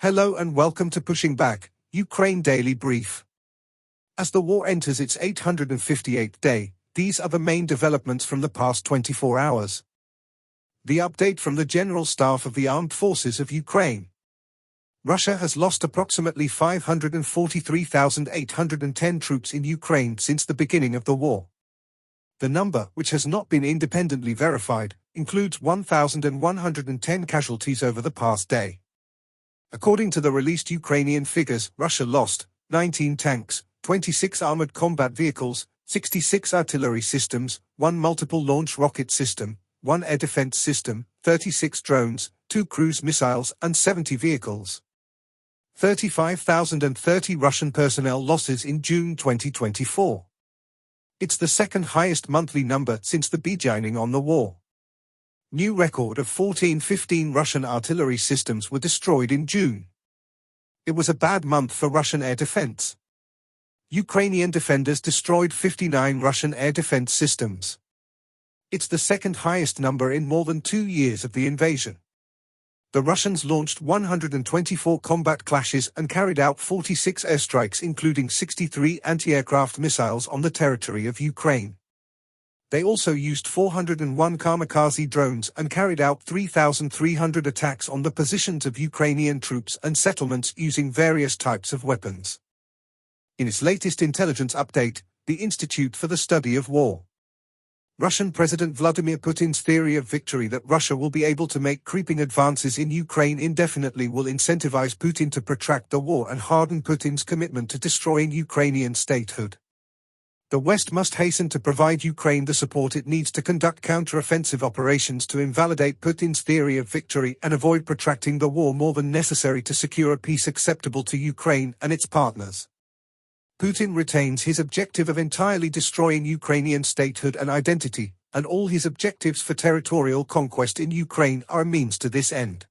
Hello and welcome to Pushing Back, Ukraine Daily Brief. As the war enters its 858th day, these are the main developments from the past 24 hours. The update from the General Staff of the Armed Forces of Ukraine. Russia has lost approximately 543,810 troops in Ukraine since the beginning of the war. The number, which has not been independently verified, includes 1,110 casualties over the past day. According to the released Ukrainian figures, Russia lost 19 tanks, 26 armored combat vehicles, 66 artillery systems, 1 multiple launch rocket system, 1 air defense system, 36 drones, 2 cruise missiles and 70 vehicles. 35,030 Russian personnel losses in June 2024. It's the second highest monthly number since the beginning of the war. New record of 15 Russian artillery systems were destroyed in June. It was a bad month for Russian air defense. Ukrainian defenders destroyed 59 Russian air defense systems. It's the second highest number in more than 2 years of the invasion. The Russians launched 124 combat clashes and carried out 46 airstrikes, including 63 anti-aircraft missiles on the territory of Ukraine. They also used 401 kamikaze drones and carried out 3,300 attacks on the positions of Ukrainian troops and settlements using various types of weapons. In its latest intelligence update, the Institute for the Study of War. Russian President Vladimir Putin's theory of victory that Russia will be able to make creeping advances in Ukraine indefinitely will incentivize Putin to protract the war and harden Putin's commitment to destroying Ukrainian statehood. The West must hasten to provide Ukraine the support it needs to conduct counter-offensive operations to invalidate Putin's theory of victory and avoid protracting the war more than necessary to secure a peace acceptable to Ukraine and its partners. Putin retains his objective of entirely destroying Ukrainian statehood and identity, and all his objectives for territorial conquest in Ukraine are a means to this end.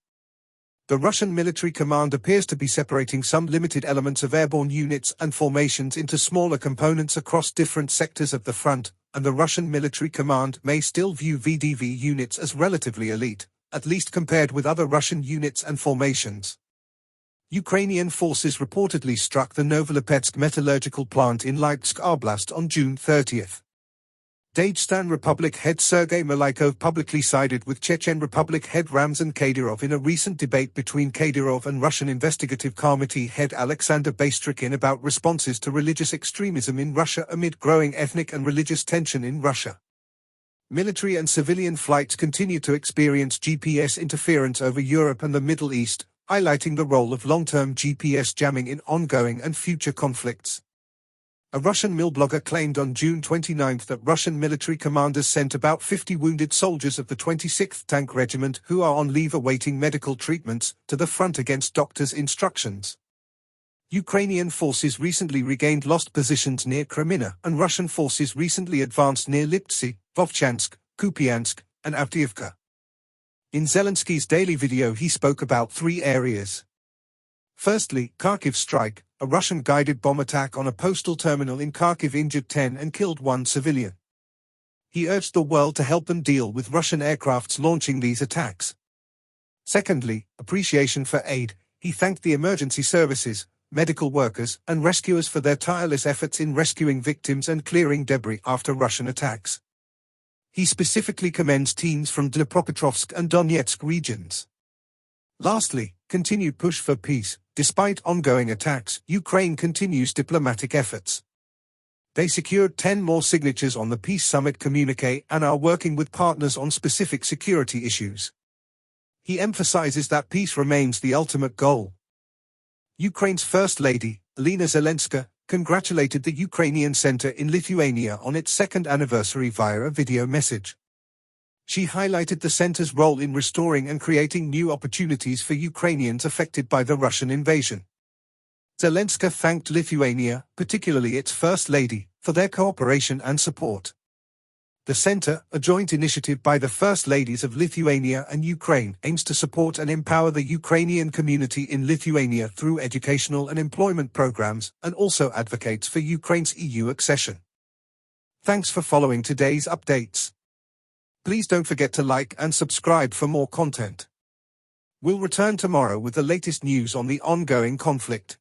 The Russian military command appears to be separating some limited elements of airborne units and formations into smaller components across different sectors of the front, and the Russian military command may still view VDV units as relatively elite, at least compared with other Russian units and formations. Ukrainian forces reportedly struck the Novolipetsk metallurgical plant in Lipetsk Oblast on June 30. Dagestan Republic head Sergei Malaykov publicly sided with Chechen Republic head Ramzan Kadyrov in a recent debate between Kadyrov and Russian Investigative Committee head Alexander Bastrykin about responses to religious extremism in Russia amid growing ethnic and religious tension in Russia. Military and civilian flights continue to experience GPS interference over Europe and the Middle East, highlighting the role of long-term GPS jamming in ongoing and future conflicts. A Russian blogger claimed on June 29 that Russian military commanders sent about 50 wounded soldiers of the 26th Tank Regiment who are on leave awaiting medical treatments to the front against doctors' instructions. Ukrainian forces recently regained lost positions near Kreminna, and Russian forces recently advanced near Liptsy, Vovchansk, Kupiansk, and Avdiivka. In Zelensky's daily video he spoke about 3 areas. Firstly, Kharkiv strike. A Russian guided bomb attack on a postal terminal in Kharkiv injured 10 and killed 1 civilian. He urged the world to help them deal with Russian aircrafts launching these attacks. Secondly, appreciation for aid. He thanked the emergency services, medical workers, and rescuers for their tireless efforts in rescuing victims and clearing debris after Russian attacks. He specifically commends teams from Dnipropetrovsk and Donetsk regions. Lastly, continued push for peace. Despite ongoing attacks, Ukraine continues diplomatic efforts. They secured 10 more signatures on the Peace Summit communiqué and are working with partners on specific security issues. He emphasizes that peace remains the ultimate goal. Ukraine's First Lady, Olena Zelenska, congratulated the Ukrainian Center in Lithuania on its 2nd anniversary via a video message. She highlighted the center's role in restoring and creating new opportunities for Ukrainians affected by the Russian invasion. Zelenska thanked Lithuania, particularly its First Lady, for their cooperation and support. The center, a joint initiative by the First Ladies of Lithuania and Ukraine, aims to support and empower the Ukrainian community in Lithuania through educational and employment programs, and also advocates for Ukraine's EU accession. Thanks for following today's updates. Please don't forget to like and subscribe for more content. We'll return tomorrow with the latest news on the ongoing conflict.